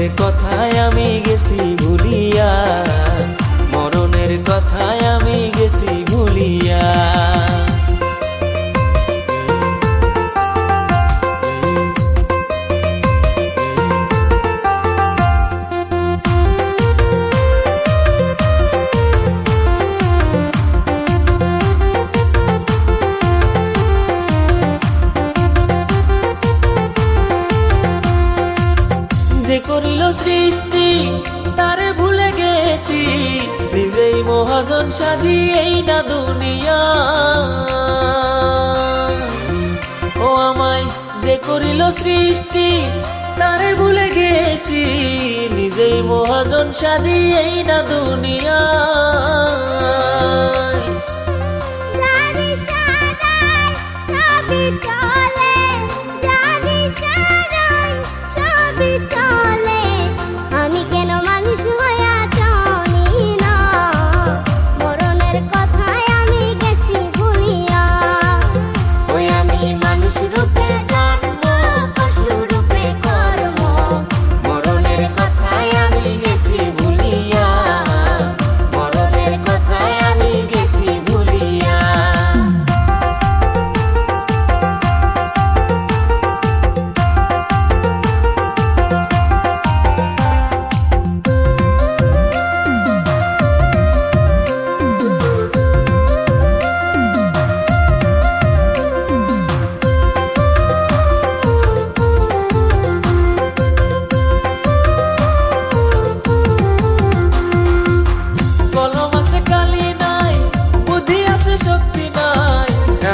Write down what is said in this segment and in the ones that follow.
মরণের কথায় আমি গেছি ভুলিয়া, মরণের কথায় আমি গেছি ভুলিয়া। যে করিল সৃষ্টি তারে ভুলে গেছি, নিজেই মহাজন সাজি এই না দুনিয়া। ও আমায় যে করিল সৃষ্টি তারে ভুলে গেছি, নিজেই মহাজন সাজি এই না দুনিয়া।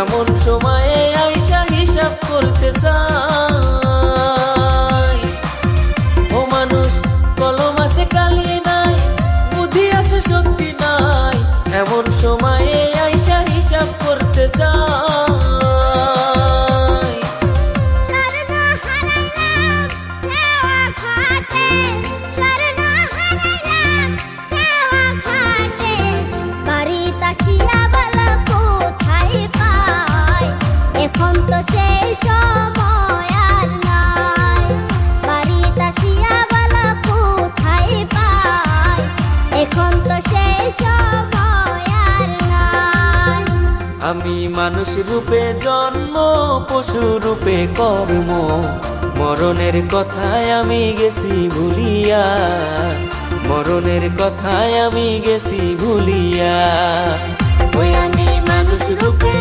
এমন সময়ে আইসা হিসাব করতে চাই। এখন তো সেই সময় আর নাই, বাড়িতে আসিয়া বলা কোথায় পাই, এখন তো সেই সময় আর নাই। আমি মানুষ রূপে জন্ম, পশু রূপে কর্ম, মরণের কথায় আমি গেছি ভুলিয়া, মরণের কথায় আমি গেছি ভুলিয়া। ওই আমি মানুষ রূপে